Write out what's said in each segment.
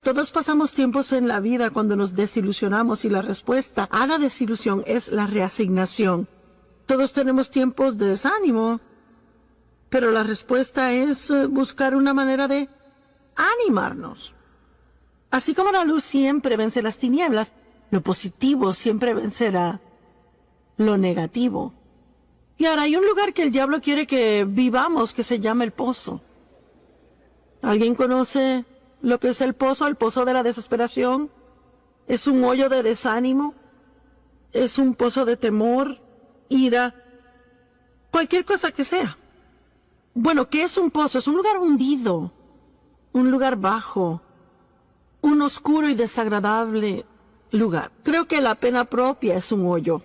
Todos pasamos tiempos en la vida cuando nos desilusionamos y la respuesta a la desilusión es la reasignación. Todos tenemos tiempos de desánimo, pero la respuesta es buscar una manera de animarnos. Así como la luz siempre vence las tinieblas, lo positivo siempre vencerá lo negativo. Y ahora hay un lugar que el diablo quiere que vivamos que se llama el pozo. ¿Alguien conoce lo que es el pozo? El pozo de la desesperación. Es un hoyo de desánimo. Es un pozo de temor, ira, cualquier cosa que sea. Bueno, ¿qué es un pozo? Es un lugar hundido, un lugar bajo, un oscuro y desagradable lugar. Creo que la pena propia es un hoyo.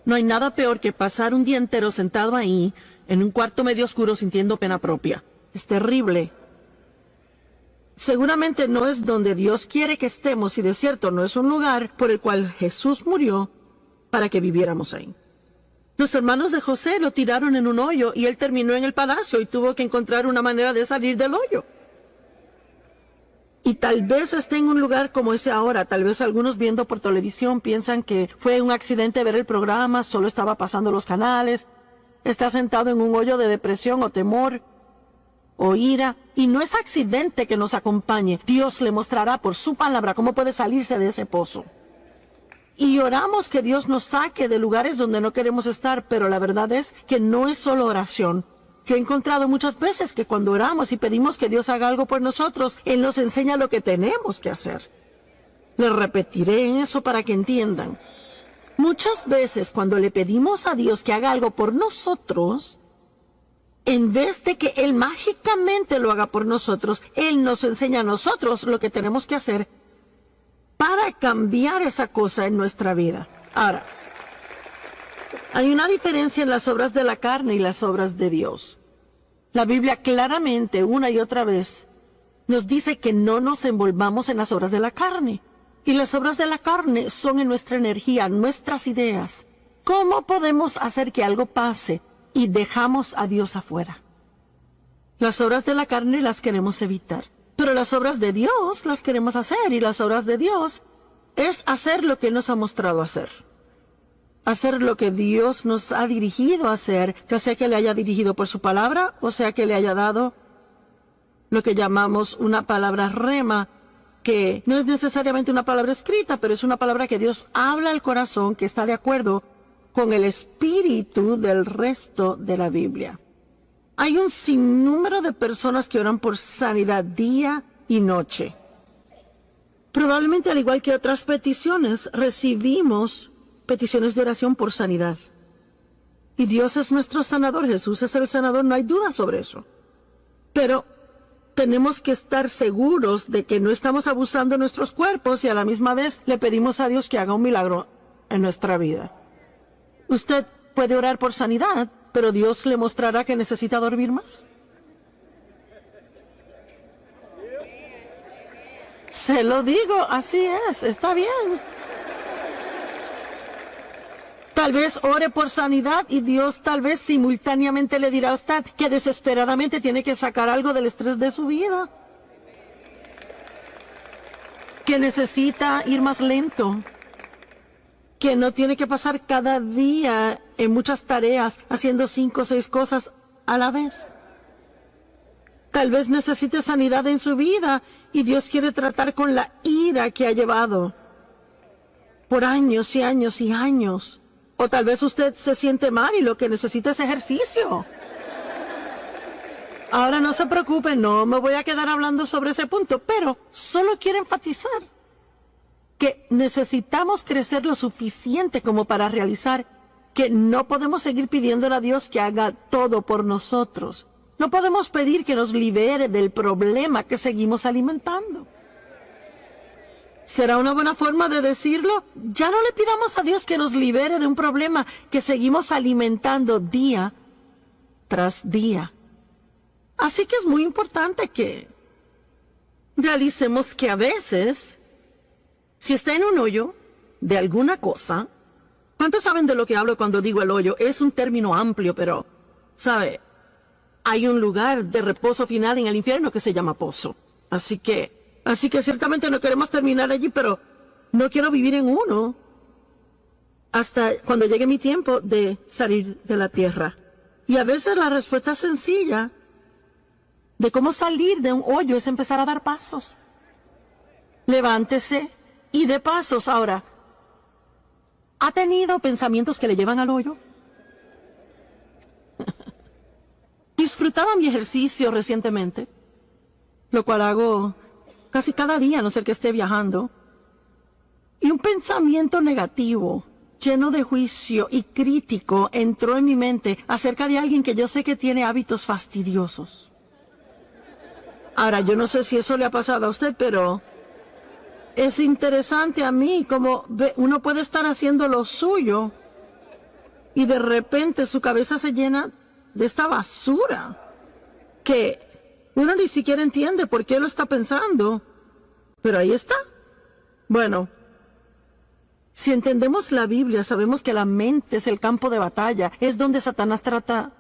No hay nada peor que pasar un día entero sentado ahí, en un cuarto medio oscuro sintiendo pena propia. Es terrible. Seguramente no es donde Dios quiere que estemos y de cierto no es un lugar por el cual Jesús murió para que viviéramos ahí. Los hermanos de José lo tiraron en un hoyo y él terminó en el palacio y tuvo que encontrar una manera de salir del hoyo. Y tal vez esté en un lugar como ese ahora. Tal vez algunos viendo por televisión piensan que fue un accidente ver el programa, solo estaba pasando los canales. Está sentado en un hoyo de depresión o temor o ira. Y no es accidente que nos acompañe. Dios le mostrará por su palabra cómo puede salirse de ese pozo. Y oramos que Dios nos saque de lugares donde no queremos estar, pero la verdad es que no es solo oración. Yo he encontrado muchas veces que cuando oramos y pedimos que Dios haga algo por nosotros, Él nos enseña lo que tenemos que hacer. Les repetiré eso para que entiendan. Muchas veces cuando le pedimos a Dios que haga algo por nosotros, en vez de que Él mágicamente lo haga por nosotros, Él nos enseña a nosotros lo que tenemos que hacer para cambiar esa cosa en nuestra vida. Ahora, hay una diferencia en las obras de la carne y las obras de Dios. La Biblia claramente, una y otra vez, nos dice que no nos envolvamos en las obras de la carne. Y las obras de la carne son en nuestra energía, nuestras ideas. ¿Cómo podemos hacer que algo pase y dejamos a Dios afuera? Las obras de la carne las queremos evitar. Pero las obras de Dios las queremos hacer, y las obras de Dios es hacer lo que Él nos ha mostrado hacer. Hacer lo que Dios nos ha dirigido a hacer, ya sea que le haya dirigido por su palabra, o sea que le haya dado lo que llamamos una palabra rema, que no es necesariamente una palabra escrita, pero es una palabra que Dios habla al corazón, que está de acuerdo con el espíritu del resto de la Biblia. Hay un sinnúmero de personas que oran por sanidad día y noche. Probablemente, al igual que otras peticiones, recibimos peticiones de oración por sanidad. Y Dios es nuestro sanador, Jesús es el sanador, no hay duda sobre eso. Pero tenemos que estar seguros de que no estamos abusando de nuestros cuerpos y a la misma vez le pedimos a Dios que haga un milagro en nuestra vida. Usted puede orar por sanidad, pero Dios le mostrará que necesita dormir más. Se lo digo, así es, está bien. Tal vez ore por sanidad y Dios tal vez simultáneamente le dirá a usted que desesperadamente tiene que sacar algo del estrés de su vida. Que necesita ir más lento. Que no tiene que pasar cada día en muchas tareas haciendo 5 o 6 cosas a la vez. Tal vez necesite sanidad en su vida y Dios quiere tratar con la ira que ha llevado por años y años y años. O tal vez usted se siente mal y lo que necesita es ejercicio. Ahora no se preocupe, no me voy a quedar hablando sobre ese punto, pero solo quiero enfatizar que necesitamos crecer lo suficiente como para realizar que no podemos seguir pidiéndole a Dios que haga todo por nosotros. No podemos pedir que nos libere del problema que seguimos alimentando. ¿Será una buena forma de decirlo? Ya no le pidamos a Dios que nos libere de un problema que seguimos alimentando día tras día. Así que es muy importante que realicemos que a veces, si está en un hoyo de alguna cosa, ¿cuántos saben de lo que hablo cuando digo el hoyo? Es un término amplio, pero, ¿sabe? Hay un lugar de reposo final en el infierno que se llama pozo. Así que Así que ciertamente no queremos terminar allí, pero no quiero vivir en uno hasta cuando llegue mi tiempo de salir de la tierra. Y a veces la respuesta sencilla de cómo salir de un hoyo es empezar a dar pasos. Levántese y dé pasos. Ahora, ¿ha tenido pensamientos que le llevan al hoyo? Disfrutaba mi ejercicio recientemente, lo cual hago casi cada día, a no ser que esté viajando. Y un pensamiento negativo, lleno de juicio y crítico, entró en mi mente acerca de alguien que yo sé que tiene hábitos fastidiosos. Ahora, yo no sé si eso le ha pasado a usted, pero es interesante a mí como uno puede estar haciendo lo suyo y de repente su cabeza se llena de esta basura que uno ni siquiera entiende por qué lo está pensando, pero ahí está. Bueno, si entendemos la Biblia, sabemos que la mente es el campo de batalla, es donde Satanás trata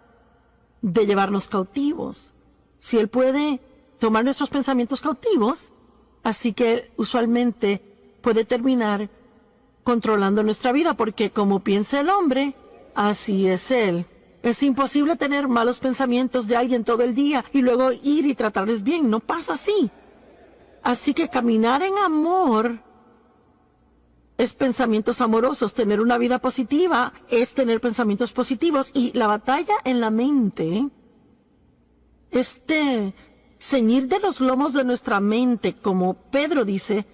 de llevarnos cautivos. Si él puede tomar nuestros pensamientos cautivos, así que usualmente puede terminar controlando nuestra vida, porque como piensa el hombre, así es él. Es imposible tener malos pensamientos de alguien todo el día y luego ir y tratarles bien. No pasa así. Así que caminar en amor es pensamientos amorosos. Tener una vida positiva es tener pensamientos positivos. Y la batalla en la mente, ceñir de los lomos de nuestra mente, como Pedro dice,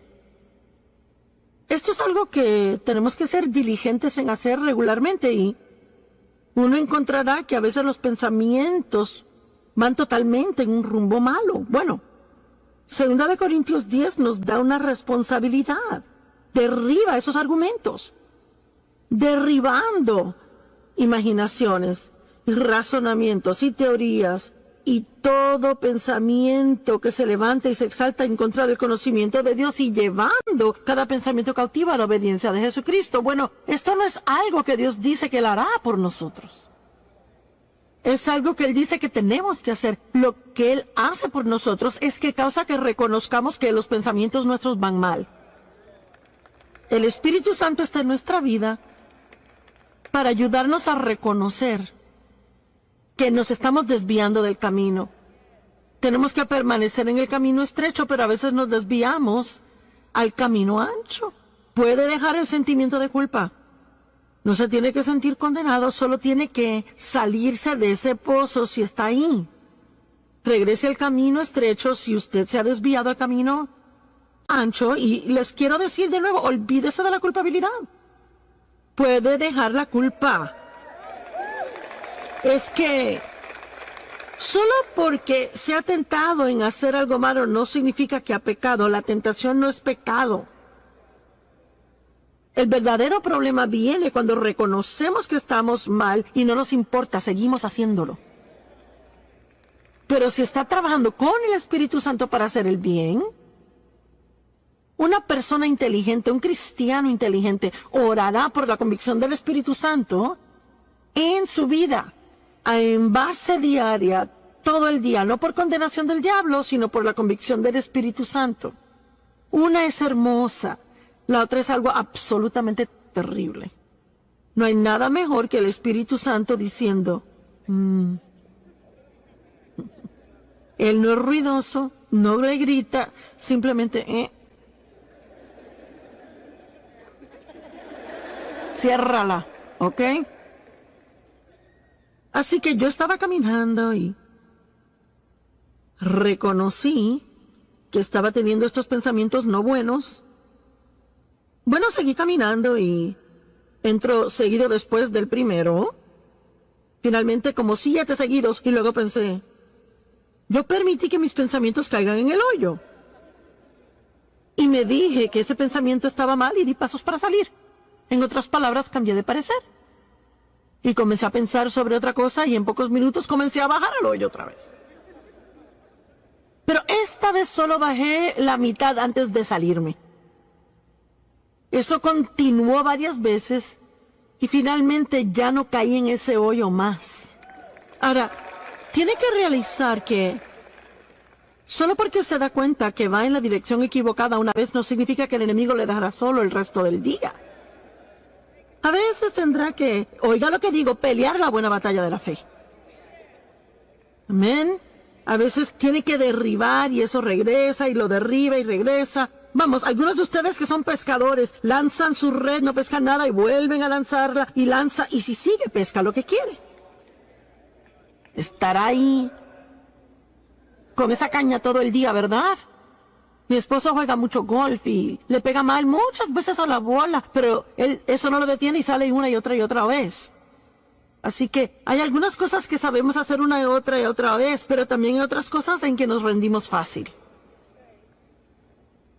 esto es algo que tenemos que ser diligentes en hacer regularmente, y uno encontrará que a veces los pensamientos van totalmente en un rumbo malo. Bueno, 2 Corintios 10 nos da una responsabilidad. Derriba esos argumentos, derribando imaginaciones, razonamientos y teorías, y todo pensamiento que se levanta y se exalta en contra del conocimiento de Dios, y llevando cada pensamiento cautivo a la obediencia de Jesucristo. Bueno, esto no es algo que Dios dice que Él hará por nosotros. Es algo que Él dice que tenemos que hacer. Lo que Él hace por nosotros es que causa que reconozcamos que los pensamientos nuestros van mal. El Espíritu Santo está en nuestra vida para ayudarnos a reconocer que nos estamos desviando del camino. Tenemos que permanecer en el camino estrecho, pero a veces nos desviamos al camino ancho. Puede dejar el sentimiento de culpa. No se tiene que sentir condenado, solo tiene que salirse de ese pozo si está ahí. Regrese al camino estrecho si usted se ha desviado al camino ancho, y les quiero decir de nuevo, olvídese de la culpabilidad. Puede dejar la culpa. Es que solo porque se ha tentado en hacer algo malo no significa que ha pecado. La tentación no es pecado. El verdadero problema viene cuando reconocemos que estamos mal y no nos importa, seguimos haciéndolo. Pero si está trabajando con el Espíritu Santo para hacer el bien, una persona inteligente, un cristiano inteligente, orará por la convicción del Espíritu Santo en su vida, en base diaria, todo el día, no por condenación del diablo, sino por la convicción del Espíritu Santo. Una es hermosa, la otra es algo absolutamente terrible. No hay nada mejor que el Espíritu Santo diciendo, Él no es ruidoso, no le grita, simplemente, ciérrala, ¿ok? Así que yo estaba caminando y reconocí que estaba teniendo estos pensamientos no buenos. Bueno, seguí caminando y entro seguido después del primero. Finalmente como 7 seguidos, y luego pensé, yo permití que mis pensamientos caigan en el hoyo. Y me dije que ese pensamiento estaba mal y di pasos para salir. En otras palabras, cambié de parecer. Y comencé a pensar sobre otra cosa, y en pocos minutos comencé a bajar al hoyo otra vez. Pero esta vez solo bajé la mitad antes de salirme. Eso continuó varias veces y finalmente ya no caí en ese hoyo más. Ahora, tiene que realizar que Solo porque se da cuenta que va en la dirección equivocada una vez no significa que el enemigo le dejará solo el resto del día. A veces tendrá que, oiga lo que digo, pelear la buena batalla de la fe. Amén. A veces tiene que derribar y eso regresa y lo derriba y regresa. Vamos, algunos de ustedes que son pescadores lanzan su red, no pescan nada y vuelven a lanzarla y lanza y si sigue pesca lo que quiere. Estará ahí con esa caña todo el día, ¿verdad? Mi esposo juega mucho golf y le pega mal muchas veces a la bola, pero él eso no lo detiene y sale una y otra vez. Así que hay algunas cosas que sabemos hacer una y otra vez, pero también hay otras cosas en que nos rendimos fácil.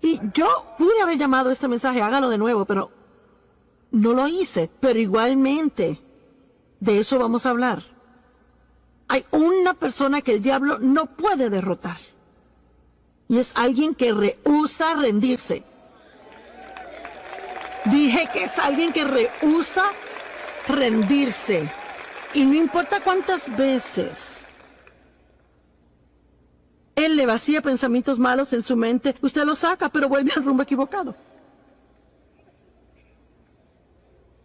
Y yo pude haber llamado este mensaje, hágalo de nuevo, pero no lo hice. Pero igualmente, de eso vamos a hablar. Hay una persona que el diablo no puede derrotar. Y es alguien que rehúsa rendirse. Dije que es alguien que rehúsa rendirse. Y no importa cuántas veces él le vacía pensamientos malos en su mente, usted lo saca, pero vuelve al rumbo equivocado.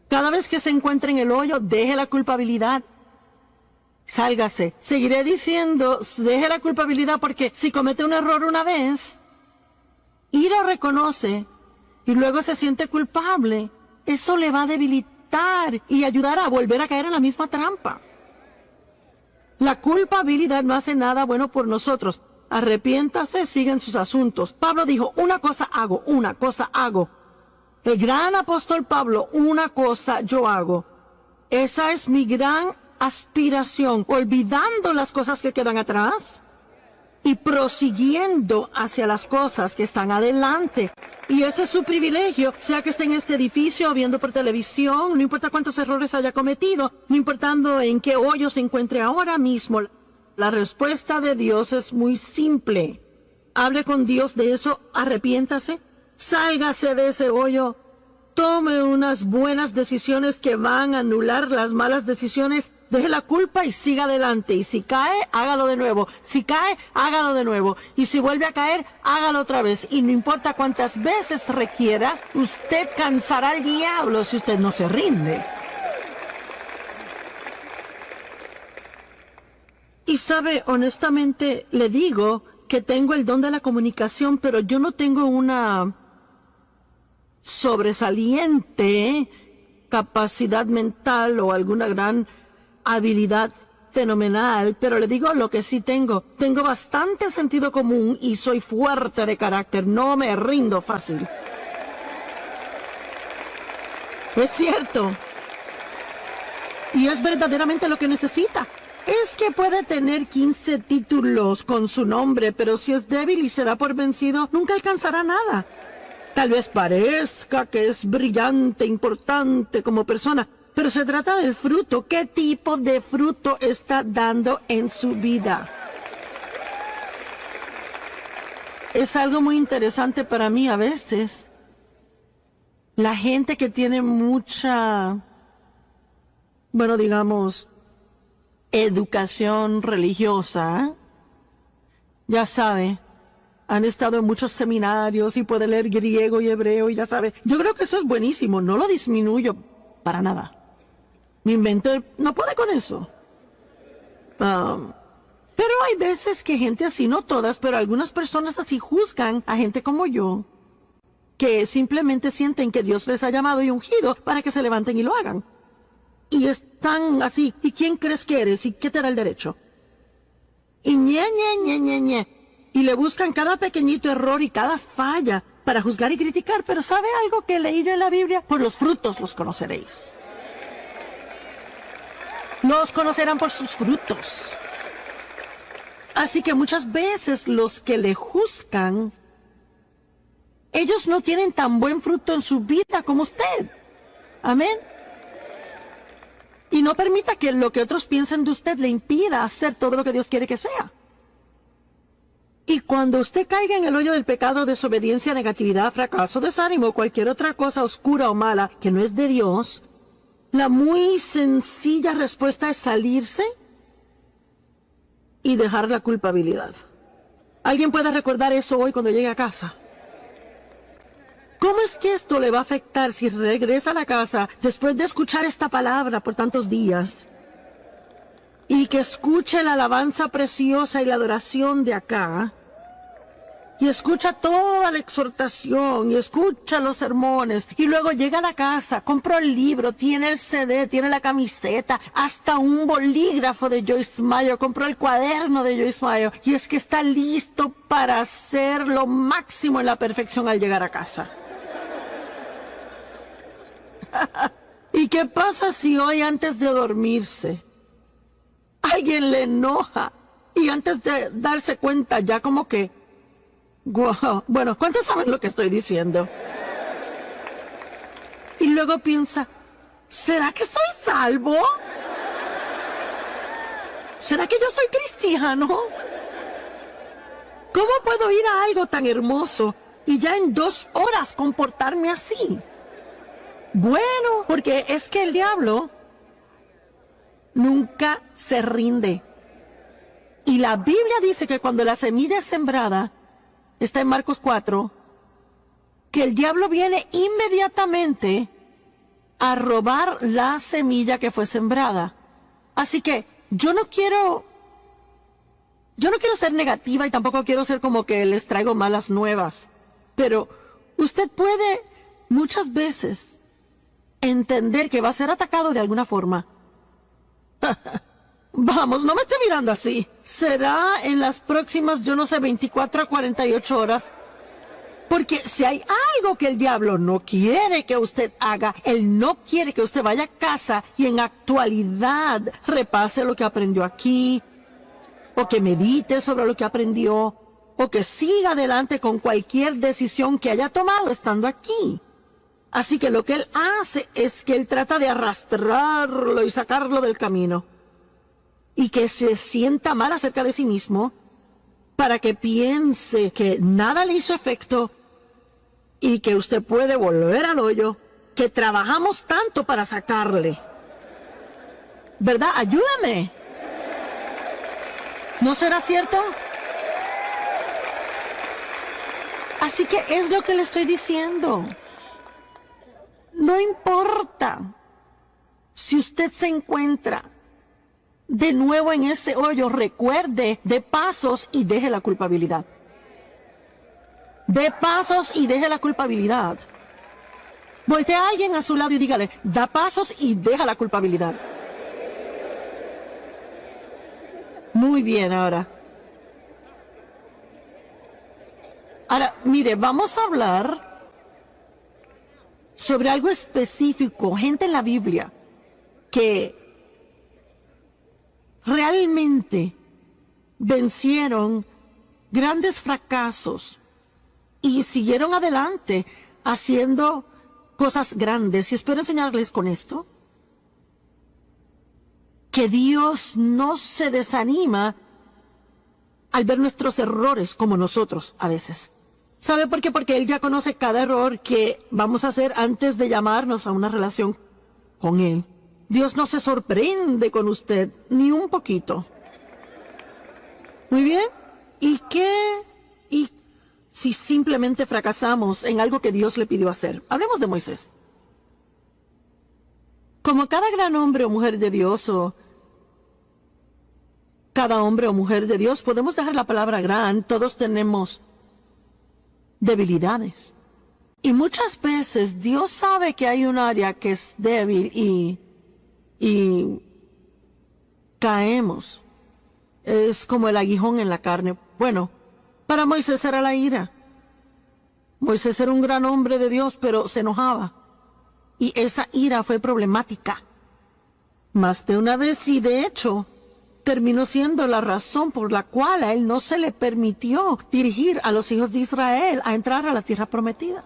Cada vez que se encuentre en el hoyo, deje la culpabilidad. Sálgase. Seguiré diciendo, deje la culpabilidad porque si comete un error una vez y lo reconoce y luego se siente culpable, eso le va a debilitar y ayudar a volver a caer en la misma trampa. La culpabilidad no hace nada bueno por nosotros. Arrepiéntase, sigan sus asuntos. Pablo dijo, una cosa hago. El gran apóstol Pablo, una cosa yo hago. Esa es mi gran aspiración, olvidando las cosas que quedan atrás y prosiguiendo hacia las cosas que están adelante. Y ese es su privilegio, sea que esté en este edificio o viendo por televisión, no importa cuántos errores haya cometido, no importando en qué hoyo se encuentre ahora mismo. La respuesta de Dios es muy simple. Hable con Dios de eso, arrepiéntase, sálgase de ese hoyo, tome unas buenas decisiones que van a anular las malas decisiones, deje la culpa y siga adelante. Y si cae, hágalo de nuevo. Si cae, hágalo de nuevo. Y si vuelve a caer, hágalo otra vez. Y no importa cuántas veces requiera, usted cansará al diablo si usted no se rinde. Y sabe, honestamente, le digo que tengo el don de la comunicación, pero yo no tengo una sobresaliente capacidad mental o alguna gran habilidad fenomenal, pero le digo lo que sí tengo. Tengo bastante sentido común y soy fuerte de carácter, no me rindo fácil. Es cierto. Y es verdaderamente lo que necesita. Es que puede tener 15 títulos con su nombre, pero si es débil y se da por vencido, nunca alcanzará nada. Tal vez parezca que es brillante, importante como persona, pero se trata del fruto. ¿Qué tipo de fruto está dando en su vida? Es algo muy interesante para mí a veces. La gente que tiene mucha, bueno, digamos, educación religiosa, ya sabe, han estado en muchos seminarios y puede leer griego y hebreo y ya sabe. Yo creo que eso es buenísimo, no lo disminuyo para nada. Mi mente no puede con eso. Pero hay veces que gente así, no todas, pero algunas personas así juzgan a gente como yo, que simplemente sienten que Dios les ha llamado y ungido para que se levanten y lo hagan. Y están así, ¿y quién crees que eres? ¿Y qué te da el derecho? Y y le buscan cada pequeñito error y cada falla para juzgar y criticar. Pero ¿sabe algo que leí yo en la Biblia? Por los frutos los conoceréis. Los conocerán por sus frutos. Así que muchas veces los que le juzgan, ellos no tienen tan buen fruto en su vida como usted. Amén. Y no permita que lo que otros piensen de usted le impida hacer todo lo que Dios quiere que sea. Y cuando usted caiga en el hoyo del pecado, desobediencia, negatividad, fracaso, desánimo, cualquier otra cosa oscura o mala que no es de Dios, la muy sencilla respuesta es salirse y dejar la culpabilidad. ¿Alguien puede recordar eso hoy cuando llegue a casa? ¿Cómo es que esto le va a afectar si regresa a la casa después de escuchar esta palabra por tantos días? Y que escuche la alabanza preciosa y la adoración de acá. Y escucha toda la exhortación y escucha los sermones. Y luego llega a la casa, compra el libro, tiene el CD, tiene la camiseta, hasta un bolígrafo de Joyce Meyer, compró el cuaderno de Joyce Meyer. Y es que está listo para hacer lo máximo en la perfección al llegar a casa. ¿Y qué pasa si hoy antes de dormirse alguien le enoja y antes de darse cuenta ya como que... Wow. Bueno, ¿cuántos saben lo que estoy diciendo? Y luego piensa, ¿será que soy salvo? ¿Será que yo soy cristiano? ¿Cómo puedo ir a algo tan hermoso y ya en 2 horas comportarme así? Bueno, porque es que el diablo nunca se rinde. Y la Biblia dice que cuando la semilla es sembrada, está en Marcos 4, que el diablo viene inmediatamente a robar la semilla que fue sembrada. Así que yo no quiero ser negativa y tampoco quiero ser como que les traigo malas nuevas. Pero usted puede muchas veces entender que va a ser atacado de alguna forma. Vamos, no me esté mirando así. Será en las próximas, 24 a 48 horas. Porque si hay algo que el diablo no quiere que usted haga, él no quiere que usted vaya a casa y en actualidad repase lo que aprendió aquí, o que medite sobre lo que aprendió, o que siga adelante con cualquier decisión que haya tomado estando aquí. Así que lo que él hace es que él trata de arrastrarlo y sacarlo del camino. Y que se sienta mal acerca de sí mismo para que piense que nada le hizo efecto y que usted puede volver al hoyo que trabajamos tanto para sacarle. ¿Verdad? Ayúdame. ¿No será cierto? Así que es lo que le estoy diciendo. No importa si usted se encuentra de nuevo en ese hoyo, recuerde, dé pasos y deje la culpabilidad. Dé pasos y deje la culpabilidad. Voltea a alguien a su lado y dígale, da pasos y deja la culpabilidad. Muy bien, ahora. Ahora, mire, vamos a hablar sobre algo específico, gente en la Biblia que realmente vencieron grandes fracasos y siguieron adelante haciendo cosas grandes. Y espero enseñarles con esto que Dios no se desanima al ver nuestros errores como nosotros a veces. ¿Sabe por qué? Porque Él ya conoce cada error que vamos a hacer antes de llamarnos a una relación con Él. Dios no se sorprende con usted, ni un poquito. Muy bien. ¿Y qué? ¿Y si simplemente fracasamos en algo que Dios le pidió hacer? Hablemos de Moisés. Como cada gran hombre o mujer de Dios, o cada hombre o mujer de Dios, podemos dejar la palabra gran, todos tenemos debilidades. Y muchas veces Dios sabe que hay un área que es débil y caemos. Es como el aguijón en la carne. Bueno, para Moisés era la ira. Moisés era un gran hombre de Dios, pero se enojaba. Y esa ira fue problemática. Más de una vez, y de hecho, terminó siendo la razón por la cual a él no se le permitió dirigir a los hijos de Israel a entrar a la tierra prometida.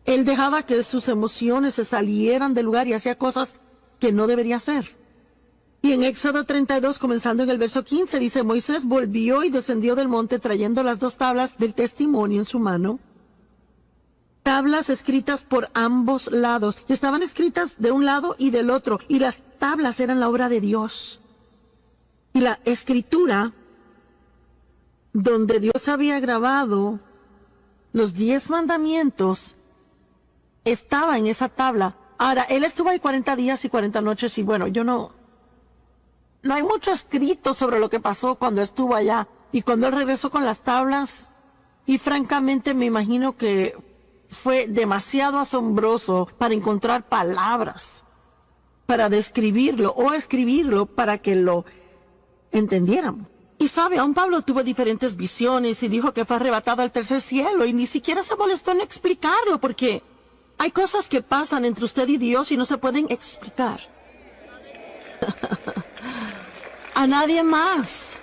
Él dejaba que sus emociones se salieran del lugar y hacía cosas que no debería hacer. Y en Éxodo 32, comenzando en el verso 15, dice, Moisés volvió y descendió del monte trayendo las 2 tablas del testimonio en su mano. Tablas escritas por ambos lados. Y estaban escritas de un lado y del otro. Y las tablas eran la obra de Dios. Y la escritura donde Dios había grabado los 10 mandamientos estaba en esa tabla. Ahora, él estuvo ahí 40 días y 40 noches y bueno, no hay mucho escrito sobre lo que pasó cuando estuvo allá y cuando él regresó con las tablas. Y francamente me imagino que fue demasiado asombroso para encontrar palabras para describirlo o escribirlo para que lo entendieran. Y sabe, aún Pablo tuvo diferentes visiones y dijo que fue arrebatado al tercer cielo y ni siquiera se molestó en explicarlo porque hay cosas que pasan entre usted y Dios y no se pueden explicar. A nadie más.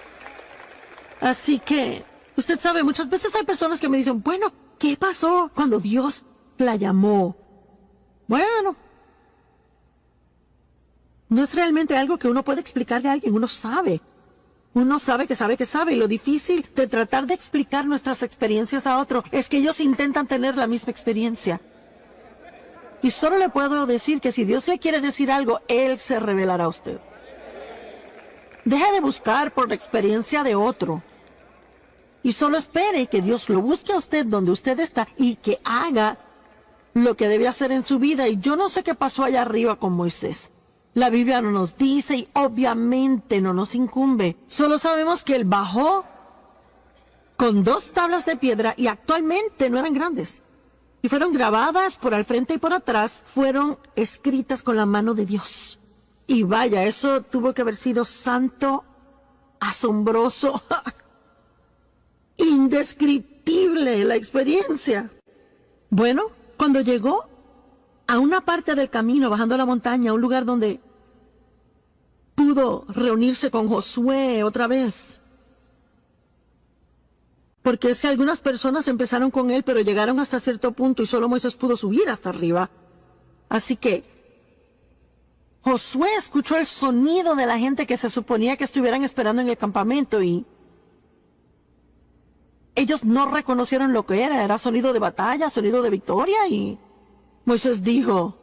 Así que, usted sabe, muchas veces hay personas que me dicen, bueno, ¿qué pasó cuando Dios la llamó? Bueno, no es realmente algo que uno puede explicarle a alguien, uno sabe. Uno sabe que sabe que sabe, y lo difícil de tratar de explicar nuestras experiencias a otro es que ellos intentan tener la misma experiencia. Y solo le puedo decir que si Dios le quiere decir algo, Él se revelará a usted. Deje de buscar por la experiencia de otro. Y solo espere que Dios lo busque a usted donde usted está y que haga lo que debe hacer en su vida. Y yo no sé qué pasó allá arriba con Moisés. La Biblia no nos dice y obviamente no nos incumbe. Solo sabemos que él bajó con 2 tablas de piedra y actualmente no eran grandes. Y fueron grabadas por al frente y por atrás, fueron escritas con la mano de Dios. Y vaya, eso tuvo que haber sido santo, asombroso, indescriptible la experiencia. Bueno, cuando llegó a una parte del camino, bajando la montaña, a un lugar donde pudo reunirse con Josué otra vez. Porque es que algunas personas empezaron con él, pero llegaron hasta cierto punto y solo Moisés pudo subir hasta arriba. Así que Josué escuchó el sonido de la gente que se suponía que estuvieran esperando en el campamento y ellos no reconocieron lo que era sonido de batalla, sonido de victoria y Moisés dijo,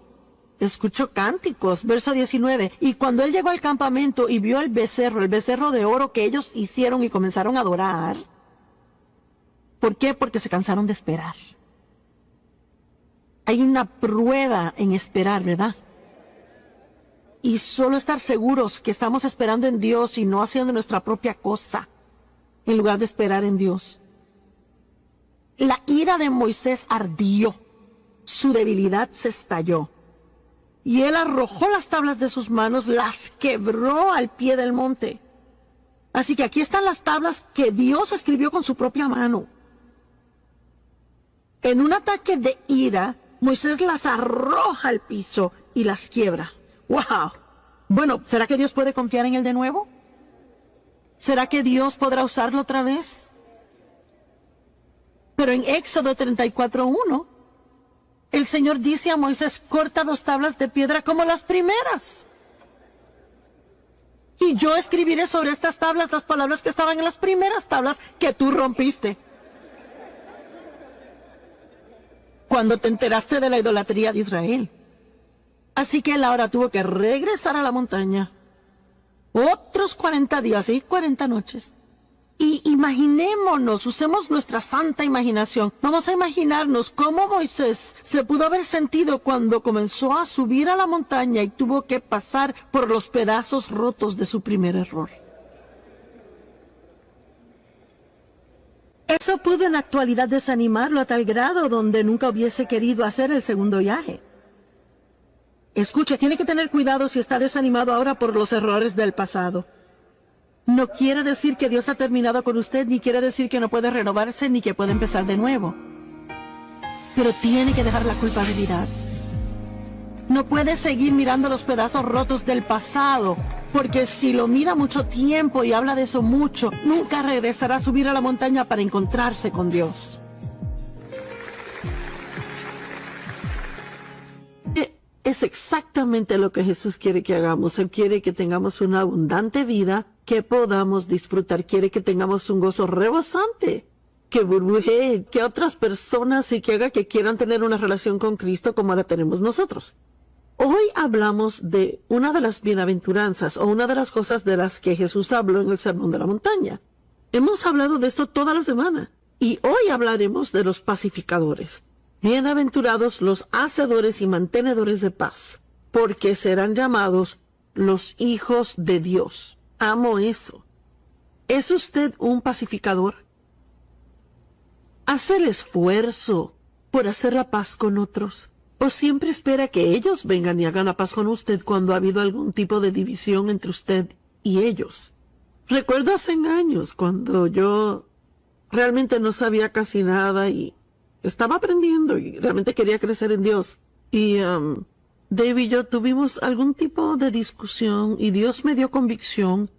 escuchó cánticos, verso 19, y cuando él llegó al campamento y vio el becerro de oro que ellos hicieron y comenzaron a adorar. ¿Por qué? Porque se cansaron de esperar. Hay una prueba en esperar, ¿verdad? Y solo estar seguros que estamos esperando en Dios y no haciendo nuestra propia cosa, en lugar de esperar en Dios. La ira de Moisés ardió. Su debilidad se estalló. Y él arrojó las tablas de sus manos, las quebró al pie del monte. Así que aquí están las tablas que Dios escribió con su propia mano. En un ataque de ira, Moisés las arroja al piso y las quiebra. ¡Wow! Bueno, ¿será que Dios puede confiar en él de nuevo? ¿Será que Dios podrá usarlo otra vez? Pero en Éxodo 34:1, el Señor dice a Moisés, corta 2 tablas de piedra como las primeras. Y yo escribiré sobre estas tablas las palabras que estaban en las primeras tablas que tú rompiste. Cuando te enteraste de la idolatría de Israel. Así que él ahora tuvo que regresar a la montaña. Otros 40 días y 40 noches. Y imaginémonos, usemos nuestra santa imaginación. Vamos a imaginarnos cómo Moisés se pudo haber sentido cuando comenzó a subir a la montaña y tuvo que pasar por los pedazos rotos de su primer error. Eso pudo en la actualidad desanimarlo a tal grado donde nunca hubiese querido hacer el segundo viaje. Escuche, tiene que tener cuidado si está desanimado ahora por los errores del pasado. No quiere decir que Dios ha terminado con usted, ni quiere decir que no puede renovarse, ni que puede empezar de nuevo. Pero tiene que dejar la culpabilidad. No puede seguir mirando los pedazos rotos del pasado, porque si lo mira mucho tiempo y habla de eso mucho, nunca regresará a subir a la montaña para encontrarse con Dios. Es exactamente lo que Jesús quiere que hagamos. Él quiere que tengamos una abundante vida, que podamos disfrutar. Quiere que tengamos un gozo rebosante, que burbujee, que otras personas y que haga que quieran tener una relación con Cristo como la tenemos nosotros. Hoy hablamos de una de las bienaventuranzas o una de las cosas de las que Jesús habló en el Sermón de la Montaña. Hemos hablado de esto toda la semana y hoy hablaremos de los pacificadores. Bienaventurados los hacedores y mantenedores de paz, porque serán llamados los hijos de Dios. Amo eso. ¿Es usted un pacificador? ¿Hace el esfuerzo por hacer la paz con otros? ¿O siempre espera que ellos vengan y hagan la paz con usted cuando ha habido algún tipo de división entre usted y ellos? Recuerdo hace años cuando yo realmente no sabía casi nada y estaba aprendiendo y realmente quería crecer en Dios. Y Dave y yo tuvimos algún tipo de discusión y Dios me dio convicción.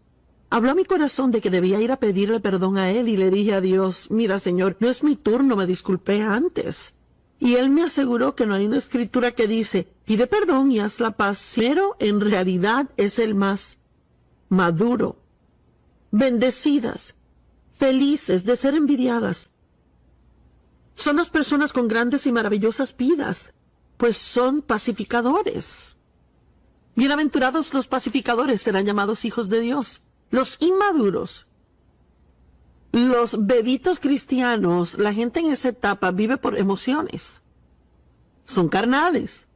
Habló a mi corazón de que debía ir a pedirle perdón a Él y le dije a Dios, mira Señor, no es mi turno, me disculpé antes. Y Él me aseguró que no hay una escritura que dice, pide perdón y haz la paz, pero en realidad es el más maduro. Bendecidas, felices de ser envidiadas. Son las personas con grandes y maravillosas vidas, pues son pacificadores. Bienaventurados los pacificadores serán llamados hijos de Dios. Los inmaduros, los bebitos cristianos, la gente en esa etapa vive por emociones. Son carnales.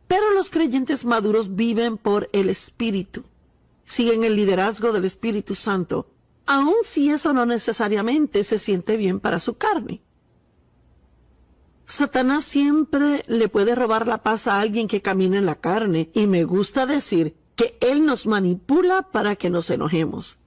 Pero los creyentes maduros viven por el Espíritu. Siguen el liderazgo del Espíritu Santo, aun si eso no necesariamente se siente bien para su carne. Satanás siempre le puede robar la paz a alguien que camina en la carne, y me gusta decir que él nos manipula para que nos enojemos.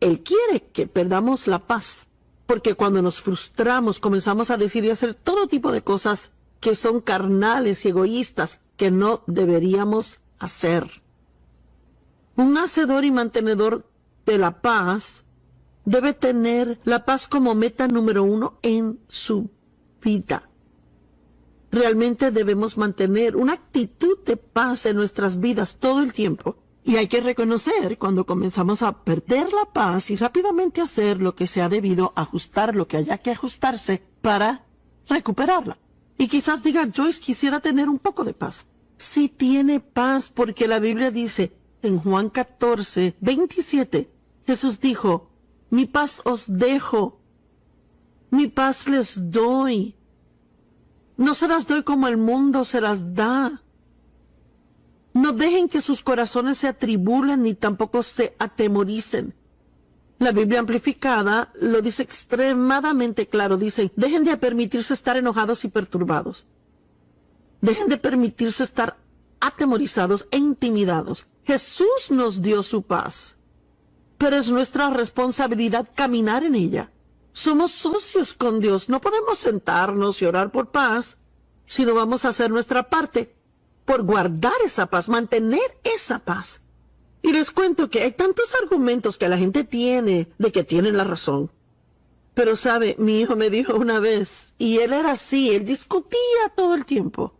Él quiere que perdamos la paz, porque cuando nos frustramos comenzamos a decir y hacer todo tipo de cosas que son carnales y egoístas que no deberíamos hacer. Un hacedor y mantenedor de la paz debe tener la paz como meta número 1 en su vida. Realmente debemos mantener una actitud de paz en nuestras vidas todo el tiempo. Y hay que reconocer cuando comenzamos a perder la paz y rápidamente hacer lo que sea debido, ajustar lo que haya que ajustarse para recuperarla. Y quizás diga, Joyce, quisiera tener un poco de paz. Sí tiene paz porque la Biblia dice en Juan 14, 27, Jesús dijo, mi paz os dejo, mi paz les doy. No se las doy como el mundo se las da. No dejen que sus corazones se atribulen ni tampoco se atemoricen. La Biblia amplificada lo dice extremadamente claro. Dice, dejen de permitirse estar enojados y perturbados. Dejen de permitirse estar atemorizados e intimidados. Jesús nos dio su paz, pero es nuestra responsabilidad caminar en ella. Somos socios con Dios. No podemos sentarnos y orar por paz si no vamos a hacer nuestra parte por guardar esa paz, mantener esa paz. Y les cuento que hay tantos argumentos que la gente tiene de que tienen la razón. Pero sabe, mi hijo me dijo una vez, y él era así, él discutía todo el tiempo.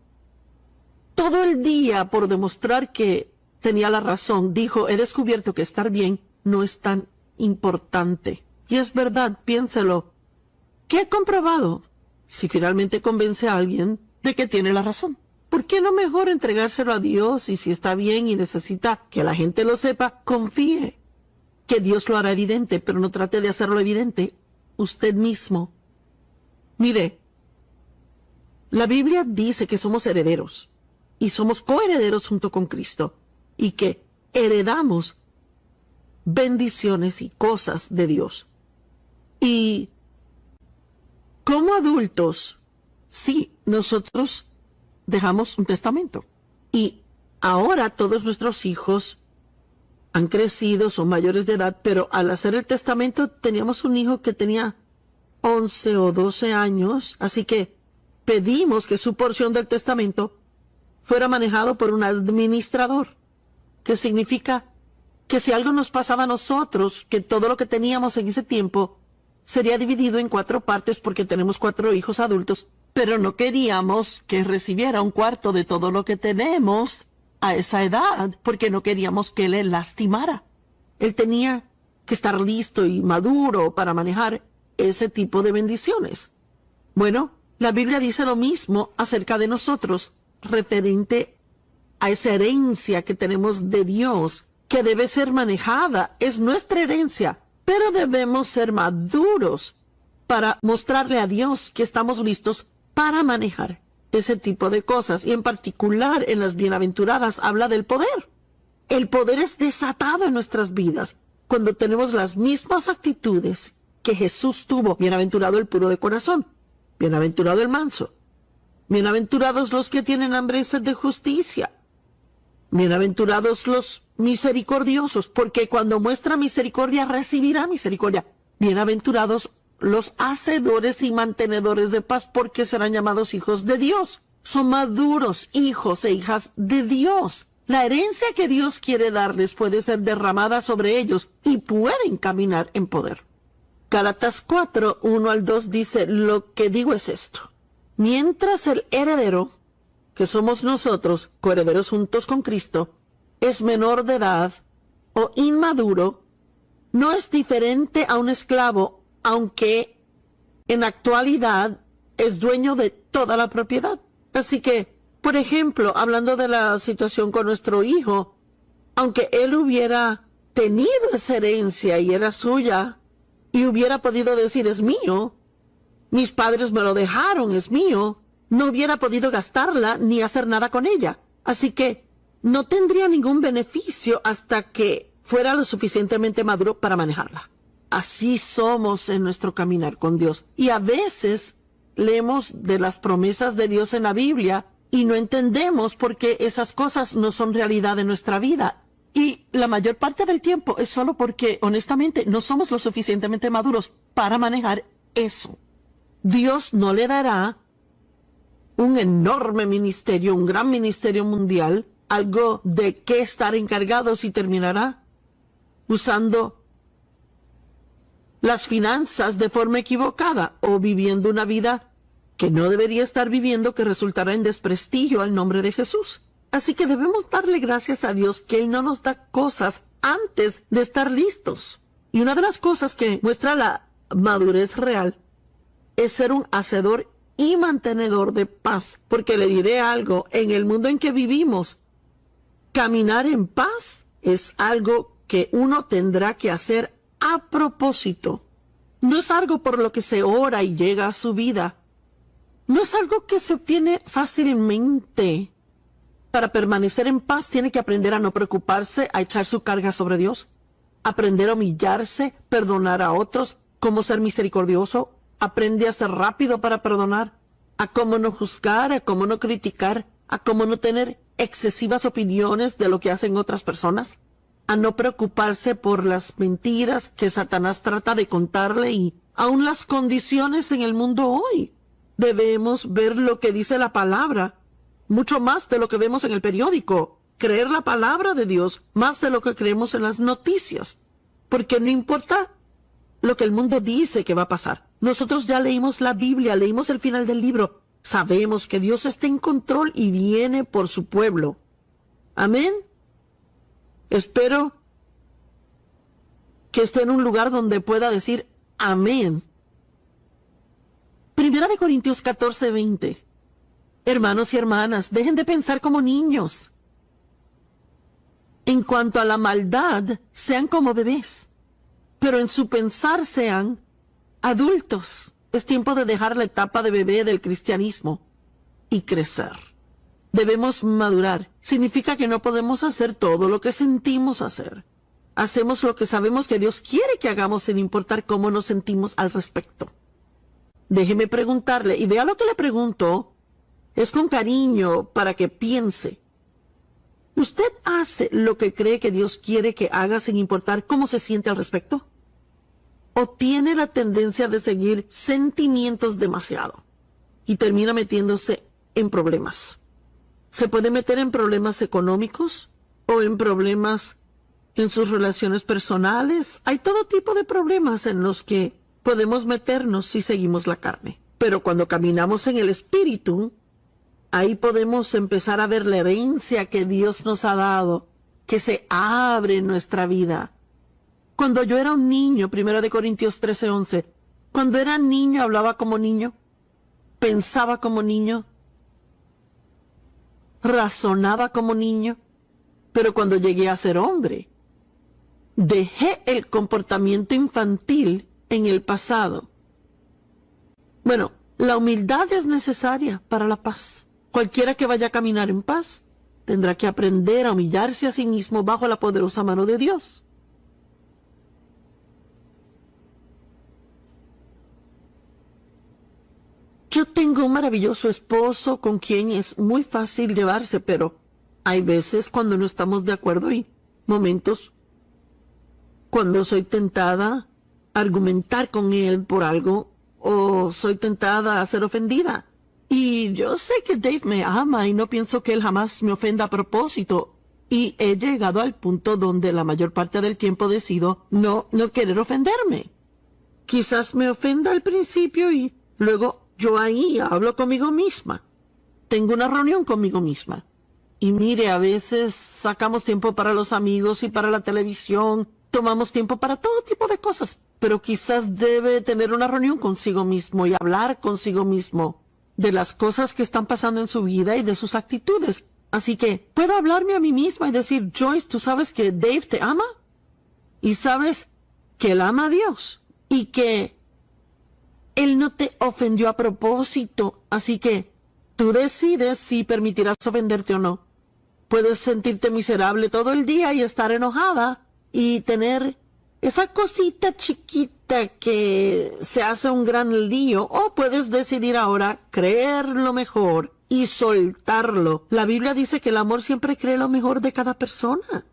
Todo el día por demostrar que tenía la razón, dijo, he descubierto que estar bien no es tan importante. Y es verdad, piénselo. ¿Qué he comprobado? Si finalmente convence a alguien de que tiene la razón. ¿Por qué no mejor entregárselo a Dios? Y si está bien y necesita que la gente lo sepa, confíe que Dios lo hará evidente, pero no trate de hacerlo evidente usted mismo. Mire, la Biblia dice que somos herederos y somos coherederos junto con Cristo y que heredamos bendiciones y cosas de Dios. Y como adultos, sí, nosotros dejamos un testamento. Y ahora todos nuestros hijos han crecido, son mayores de edad, pero al hacer el testamento teníamos un hijo que tenía 11 o 12 años, así que pedimos que su porción del testamento fuera manejado por un administrador, que significa que si algo nos pasaba a nosotros, que todo lo que teníamos en ese tiempo sería dividido en 4 partes porque tenemos 4 hijos adultos, pero no queríamos que recibiera un cuarto de todo lo que tenemos a esa edad, porque no queríamos que le lastimara. Él tenía que estar listo y maduro para manejar ese tipo de bendiciones. Bueno, la Biblia dice lo mismo acerca de nosotros, referente a esa herencia que tenemos de Dios, que debe ser manejada. Es nuestra herencia, pero debemos ser maduros para mostrarle a Dios que estamos listos para manejar ese tipo de cosas. Y en particular en las bienaventuradas habla del poder. El poder es desatado en nuestras vidas cuando tenemos las mismas actitudes que Jesús tuvo. Bienaventurado el puro de corazón, bienaventurado el manso, bienaventurados los que tienen hambre y sed de justicia, bienaventurados los misericordiosos, porque cuando muestra misericordia recibirá misericordia. Bienaventurados los hacedores y mantenedores de paz, porque serán llamados hijos de Dios. Son maduros hijos e hijas de Dios. La herencia que Dios quiere darles puede ser derramada sobre ellos y pueden caminar en poder. Gálatas 4, 1 al 2 dice: lo que digo es esto. Mientras el heredero, que somos nosotros, coherederos juntos con Cristo, es menor de edad o inmaduro, no es diferente a un esclavo, aunque en actualidad es dueño de toda la propiedad. Así que, por ejemplo, hablando de la situación con nuestro hijo, aunque él hubiera tenido esa herencia y era suya, y hubiera podido decir es mío, mis padres me lo dejaron, es mío, no hubiera podido gastarla ni hacer nada con ella. Así que no tendría ningún beneficio hasta que fuera lo suficientemente maduro para manejarla. Así somos en nuestro caminar con Dios. Y a veces leemos de las promesas de Dios en la Biblia y no entendemos por qué esas cosas no son realidad en nuestra vida. Y la mayor parte del tiempo es solo porque, honestamente, no somos lo suficientemente maduros para manejar eso. Dios no le dará un enorme ministerio, un gran ministerio mundial, algo de qué estar encargados, y terminará usando las finanzas de forma equivocada o viviendo una vida que no debería estar viviendo, que resultará en desprestigio al nombre de Jesús. Así que debemos darle gracias a Dios que Él no nos da cosas antes de estar listos. Y una de las cosas que muestra la madurez real es ser un hacedor y mantenedor de paz. Porque le diré algo, en el mundo en que vivimos, caminar en paz es algo que uno tendrá que hacer a propósito. No es algo por lo que se ora y llega a su vida. No es algo que se obtiene fácilmente. Para permanecer en paz tiene que aprender a no preocuparse, a echar su carga sobre Dios, aprender a humillarse, perdonar a otros, cómo ser misericordioso, aprende a ser rápido para perdonar, a cómo no juzgar, a cómo no criticar, a cómo no tener excesivas opiniones de lo que hacen otras personas, a no preocuparse por las mentiras que Satanás trata de contarle y aún las condiciones en el mundo hoy. Debemos ver lo que dice la palabra, mucho más de lo que vemos en el periódico, creer la palabra de Dios más de lo que creemos en las noticias, porque no importa lo que el mundo dice que va a pasar. Nosotros ya leímos la Biblia, leímos el final del libro, sabemos que Dios está en control y viene por su pueblo. Amén. Espero que esté en un lugar donde pueda decir amén. Primera de Corintios 14, 20. Hermanos y hermanas, dejen de pensar como niños. En cuanto a la maldad, sean como bebés, pero en su pensar sean adultos. Es tiempo de dejar la etapa de bebé del cristianismo y crecer. Debemos madurar. Significa que no podemos hacer todo lo que sentimos hacer. Hacemos lo que sabemos que Dios quiere que hagamos sin importar cómo nos sentimos al respecto. Déjeme preguntarle, y vea lo que le pregunto. Es con cariño para que piense. ¿Usted hace lo que cree que Dios quiere que haga sin importar cómo se siente al respecto? ¿O tiene la tendencia de seguir sentimientos demasiado y termina metiéndose en problemas? Se puede meter en problemas económicos o en problemas en sus relaciones personales. Hay todo tipo de problemas en los que podemos meternos si seguimos la carne. Pero cuando caminamos en el Espíritu, ahí podemos empezar a ver la herencia que Dios nos ha dado, que se abre en nuestra vida. Cuando yo era un niño, 1 Corintios 13:11, cuando era niño hablaba como niño, pensaba como niño, razonaba como niño, pero cuando llegué a ser hombre, dejé el comportamiento infantil en el pasado. Bueno, la humildad es necesaria para la paz. Cualquiera que vaya a caminar en paz tendrá que aprender a humillarse a sí mismo bajo la poderosa mano de Dios. Yo tengo un maravilloso esposo con quien es muy fácil llevarse, pero hay veces cuando no estamos de acuerdo y momentos cuando soy tentada a argumentar con él por algo o soy tentada a ser ofendida. Y yo sé que Dave me ama y no pienso que él jamás me ofenda a propósito. Y he llegado al punto donde la mayor parte del tiempo decido no querer ofenderme. Quizás me ofenda al principio y luego yo ahí hablo conmigo misma. Tengo una reunión conmigo misma. Y mire, a veces sacamos tiempo para los amigos y para la televisión. Tomamos tiempo para todo tipo de cosas. Pero quizás debe tener una reunión consigo mismo y hablar consigo mismo de las cosas que están pasando en su vida y de sus actitudes. Así que puedo hablarme a mí misma y decir, Joyce, ¿tú sabes que Dave te ama? Y sabes que él ama a Dios y que él no te ofendió a propósito. Así que tú decides si permitirás ofenderte o no. Puedes sentirte miserable todo el día y estar enojada y tener esa cosita chiquita que se hace un gran lío, o puedes decidir ahora creer lo mejor y soltarlo. La Biblia dice que el amor siempre cree lo mejor de cada persona.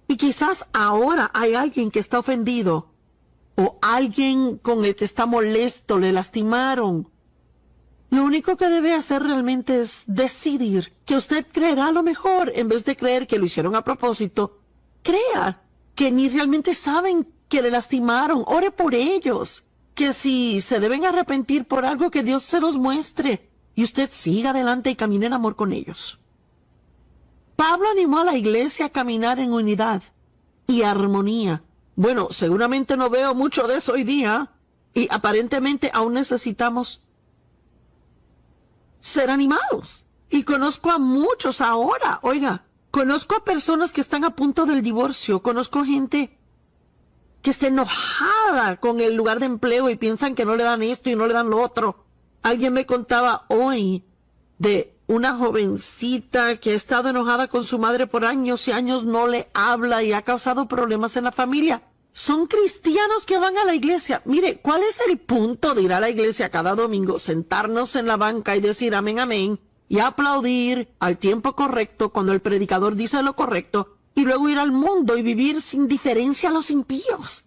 Y quizás ahora hay alguien que está ofendido, o alguien con el que está molesto, le lastimaron. Lo único que debe hacer realmente es decidir que usted creerá lo mejor, en vez de creer que lo hicieron a propósito. Crea que ni realmente saben que le lastimaron. Ore por ellos. Que si se deben arrepentir por algo, que Dios se los muestre. Y usted siga adelante y camine en amor con ellos. Pablo animó a la iglesia a caminar en unidad y armonía. Bueno, seguramente no veo mucho de eso hoy día. Y aparentemente aún necesitamos ser animados. Y conozco a muchos ahora. Oiga, conozco a personas que están a punto del divorcio. Conozco gente que está enojada con el lugar de empleo y piensan que no le dan esto y no le dan lo otro. Alguien me contaba hoy de una jovencita que ha estado enojada con su madre por años y años, no le habla y ha causado problemas en la familia. Son cristianos que van a la iglesia. Mire, ¿cuál es el punto de ir a la iglesia cada domingo, sentarnos en la banca y decir amén, amén, y aplaudir al tiempo correcto cuando el predicador dice lo correcto, y luego ir al mundo y vivir sin diferencia a los impíos?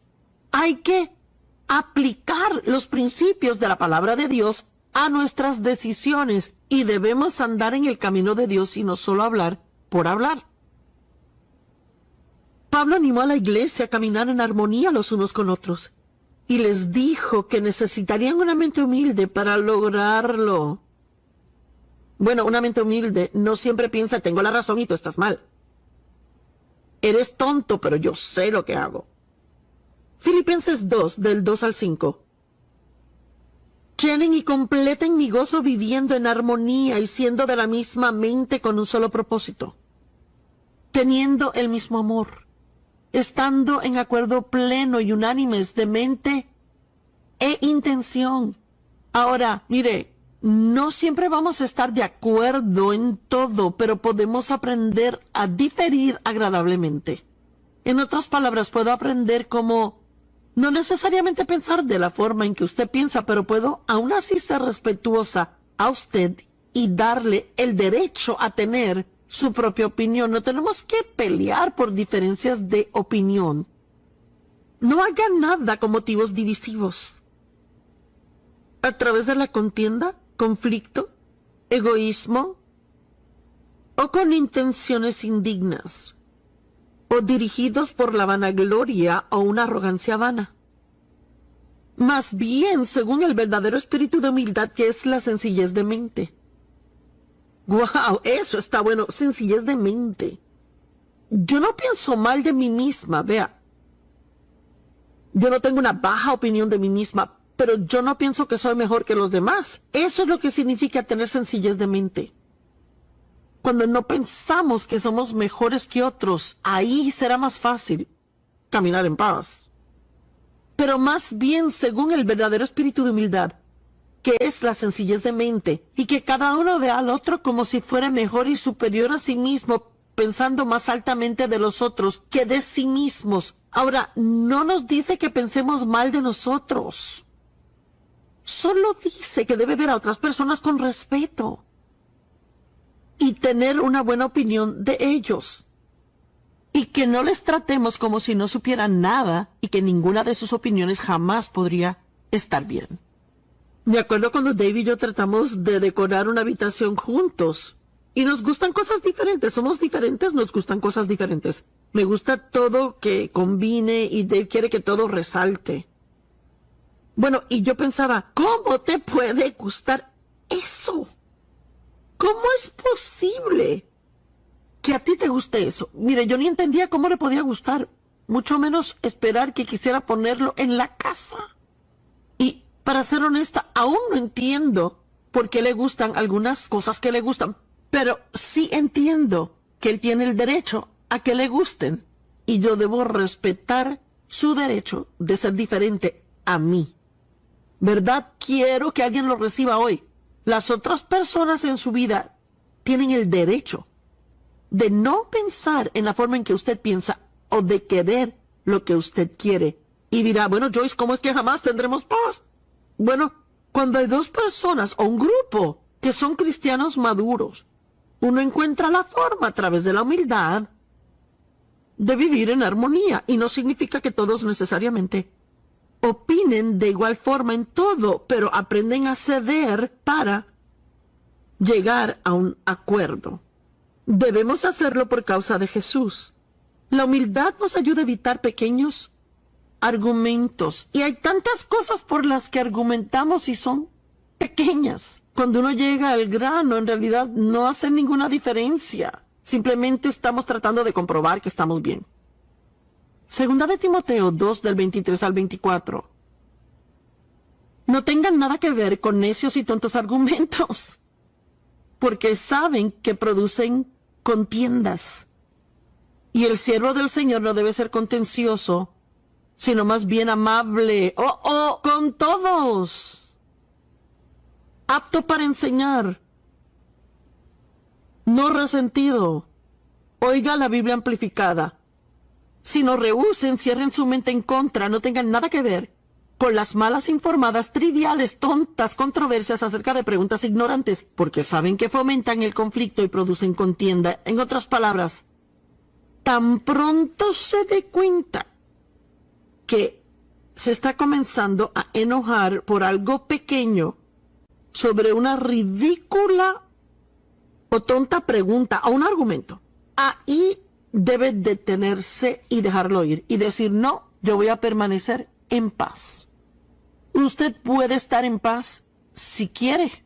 Hay que aplicar los principios de la palabra de Dios a nuestras decisiones y debemos andar en el camino de Dios y no solo hablar por hablar. Pablo animó a la iglesia a caminar en armonía los unos con otros y les dijo que necesitarían una mente humilde para lograrlo. Bueno, una mente humilde no siempre piensa tengo la razón y tú estás mal. Eres tonto, pero yo sé lo que hago. Filipenses 2, del 2 al 5. Llenen y completen mi gozo viviendo en armonía y siendo de la misma mente con un solo propósito. Teniendo el mismo amor. Estando en acuerdo pleno y unánimes de mente e intención. Ahora, mire, no siempre vamos a estar de acuerdo en todo, pero podemos aprender a diferir agradablemente. En otras palabras, puedo aprender cómo no necesariamente pensar de la forma en que usted piensa, pero puedo aún así ser respetuosa a usted y darle el derecho a tener su propia opinión. No tenemos que pelear por diferencias de opinión. No hagan nada con motivos divisivos. A través de la contienda, conflicto, egoísmo o con intenciones indignas o dirigidos por la vanagloria o una arrogancia vana. Más bien, según el verdadero espíritu de humildad, que es la sencillez de mente. ¡Wow! Eso está bueno, sencillez de mente. Yo no pienso mal de mí misma, vea. Yo no tengo una baja opinión de mí misma, pero yo no pienso que soy mejor que los demás. Eso es lo que significa tener sencillez de mente. Cuando no pensamos que somos mejores que otros, ahí será más fácil caminar en paz. Pero más bien según el verdadero espíritu de humildad, que es la sencillez de mente, y que cada uno vea al otro como si fuera mejor y superior a sí mismo, pensando más altamente de los otros que de sí mismos. Ahora, no nos dice que pensemos mal de nosotros. Solo dice que debe ver a otras personas con respeto y tener una buena opinión de ellos. Y que no les tratemos como si no supieran nada y que ninguna de sus opiniones jamás podría estar bien. Me acuerdo cuando Dave y yo tratamos de decorar una habitación juntos. Y nos gustan cosas diferentes, somos diferentes, nos gustan cosas diferentes. Me gusta todo que combine y Dave quiere que todo resalte. Bueno, y yo pensaba, ¿cómo te puede gustar eso? ¿Cómo es posible que a ti te guste eso? Mire, yo ni entendía cómo le podía gustar, mucho menos esperar que quisiera ponerlo en la casa. Y para ser honesta, aún no entiendo por qué le gustan algunas cosas que le gustan. Pero sí entiendo que él tiene el derecho a que le gusten y yo debo respetar su derecho de ser diferente a mí. ¿Verdad? Quiero que alguien lo reciba hoy. Las otras personas en su vida tienen el derecho de no pensar en la forma en que usted piensa o de querer lo que usted quiere. Y dirá, bueno, Joyce, ¿cómo es que jamás tendremos paz? Bueno, cuando hay dos personas o un grupo que son cristianos maduros, uno encuentra la forma a través de la humildad de vivir en armonía. Y no significa que todos necesariamente opinen de igual forma en todo, pero aprenden a ceder para llegar a un acuerdo. Debemos hacerlo por causa de Jesús. La humildad nos ayuda a evitar pequeños argumentos. Y hay tantas cosas por las que argumentamos y son pequeñas. Cuando uno llega al grano, en realidad no hace ninguna diferencia. Simplemente estamos tratando de comprobar que estamos bien. Segunda de Timoteo 2, del 23 al 24. No tengan nada que ver con necios y tontos argumentos, porque saben que producen contiendas. Y el siervo del Señor no debe ser contencioso, sino más bien amable, con todos, apto para enseñar, no resentido. Oiga la Biblia amplificada. Si no rehúsen, cierren su mente en contra, no tengan nada que ver con las malas informadas, triviales, tontas controversias acerca de preguntas ignorantes, porque saben que fomentan el conflicto y producen contienda. En otras palabras, tan pronto se dé cuenta que se está comenzando a enojar por algo pequeño, sobre una ridícula o tonta pregunta o un argumento, ahí debe detenerse y dejarlo ir y decir, no, yo voy a permanecer en paz. Usted puede estar en paz si quiere,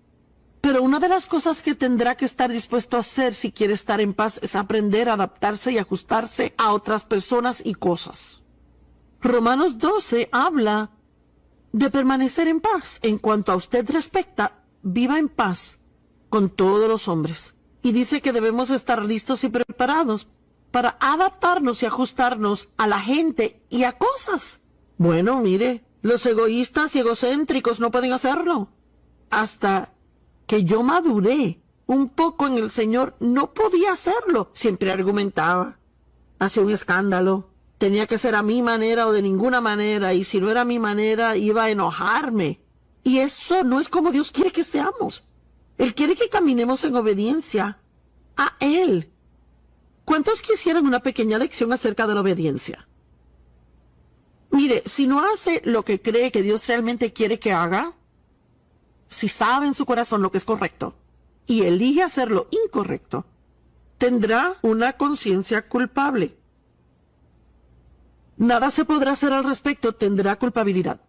pero una de las cosas que tendrá que estar dispuesto a hacer si quiere estar en paz es aprender a adaptarse y ajustarse a otras personas y cosas. Romanos 12 habla de permanecer en paz. En cuanto a usted respecta, viva en paz con todos los hombres. Y dice que debemos estar listos y preparados para adaptarnos y ajustarnos a la gente y a cosas. Bueno, mire, los egoístas y egocéntricos no pueden hacerlo. Hasta que yo maduré un poco en el Señor, no podía hacerlo. Siempre argumentaba, hacía un escándalo. Tenía que ser a mi manera o de ninguna manera, y si no era a mi manera, iba a enojarme. Y eso no es como Dios quiere que seamos. Él quiere que caminemos en obediencia a Él. ¿Cuántos quisieran una pequeña lección acerca de la obediencia? Mire, si no hace lo que cree que Dios realmente quiere que haga, si sabe en su corazón lo que es correcto y elige hacer lo incorrecto, tendrá una conciencia culpable. Nada se podrá hacer al respecto, tendrá culpabilidad.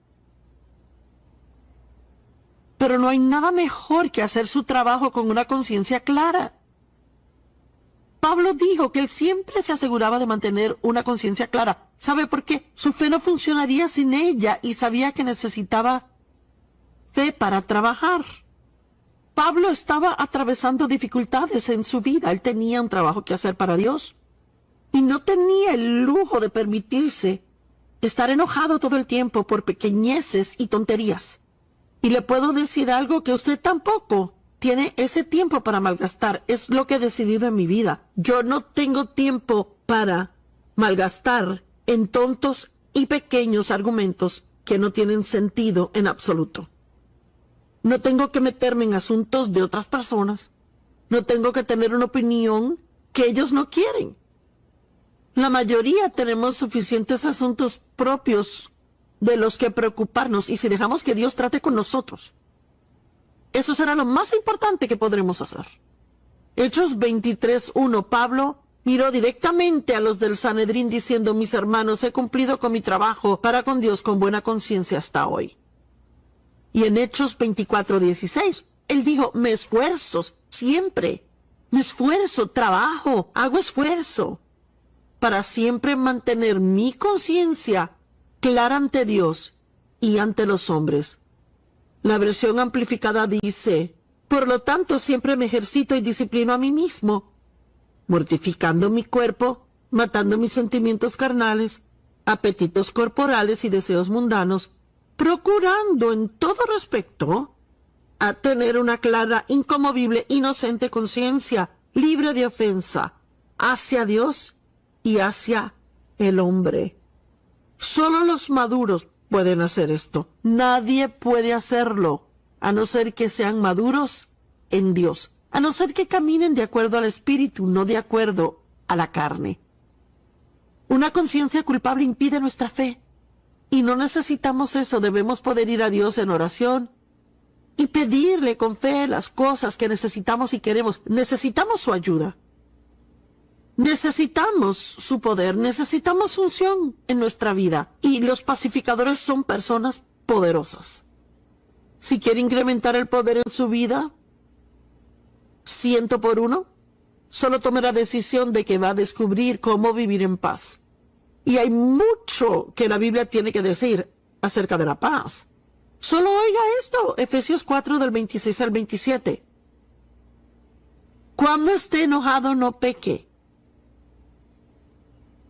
Pero no hay nada mejor que hacer su trabajo con una conciencia clara. Pablo dijo que él siempre se aseguraba de mantener una conciencia clara. ¿Sabe por qué? Su fe no funcionaría sin ella y sabía que necesitaba fe para trabajar. Pablo estaba atravesando dificultades en su vida. Él tenía un trabajo que hacer para Dios y no tenía el lujo de permitirse estar enojado todo el tiempo por pequeñeces y tonterías. Y le puedo decir algo, que usted tampoco tiene ese tiempo para malgastar. Es lo que he decidido en mi vida. Yo no tengo tiempo para malgastar en tontos y pequeños argumentos que no tienen sentido en absoluto. No tengo que meterme en asuntos de otras personas. No tengo que tener una opinión que ellos no quieren. La mayoría tenemos suficientes asuntos propios de los que preocuparnos, y si dejamos que Dios trate con nosotros, eso será lo más importante que podremos hacer. Hechos 23:1, Pablo miró directamente a los del Sanedrín diciendo: mis hermanos, he cumplido con mi trabajo para con Dios con buena conciencia hasta hoy. Y en Hechos 24:16, él dijo: me esfuerzo siempre, me esfuerzo, trabajo, hago esfuerzo para siempre mantener mi conciencia clara ante Dios y ante los hombres. La versión amplificada dice: por lo tanto, siempre me ejercito y disciplino a mí mismo, mortificando mi cuerpo, matando mis sentimientos carnales, apetitos corporales y deseos mundanos, procurando en todo respecto a tener una clara, inconmovible, inocente conciencia, libre de ofensa, hacia Dios y hacia el hombre. Solo los maduros pueden hacer esto. Nadie puede hacerlo, a no ser que sean maduros en Dios, a no ser que caminen de acuerdo al Espíritu, no de acuerdo a la carne. Una conciencia culpable impide nuestra fe, y no necesitamos eso. Debemos poder ir a Dios en oración y pedirle con fe las cosas que necesitamos y queremos. Necesitamos su ayuda. Necesitamos su poder, necesitamos unción en nuestra vida, y los pacificadores son personas poderosas. Si quiere incrementar el poder en su vida, 100 por 1, solo tome la decisión de que va a descubrir cómo vivir en paz. Y hay mucho que la Biblia tiene que decir acerca de la paz. Solo oiga esto, Efesios 4 del 26 al 27. Cuando esté enojado, no peque.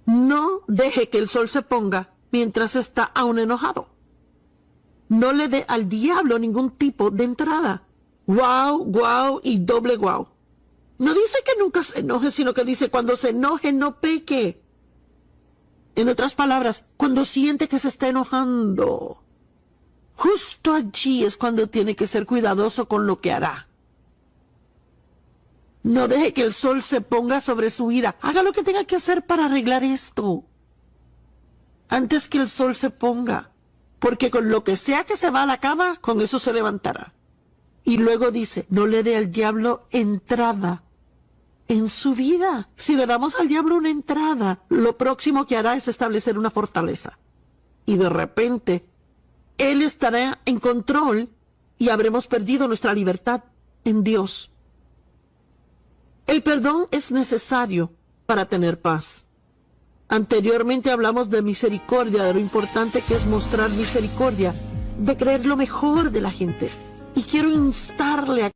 No deje que el sol se ponga mientras está aún enojado. No le dé al diablo ningún tipo de entrada. Guau y doble guau. No dice que nunca se enoje, sino que dice: cuando se enoje, no peque. En otras palabras, cuando siente que se está enojando, justo allí es cuando tiene que ser cuidadoso con lo que hará. No deje que el sol se ponga sobre su ira. Haga lo que tenga que hacer para arreglar esto antes que el sol se ponga, porque con lo que sea que se va a la cama, con eso se levantará. Y luego dice: no le dé al diablo entrada en su vida. Si le damos al diablo una entrada, lo próximo que hará es establecer una fortaleza. Y de repente, él estará en control y habremos perdido nuestra libertad en Dios. El perdón es necesario para tener paz. Anteriormente hablamos de misericordia, de lo importante que es mostrar misericordia, de creer lo mejor de la gente. Y quiero instarle a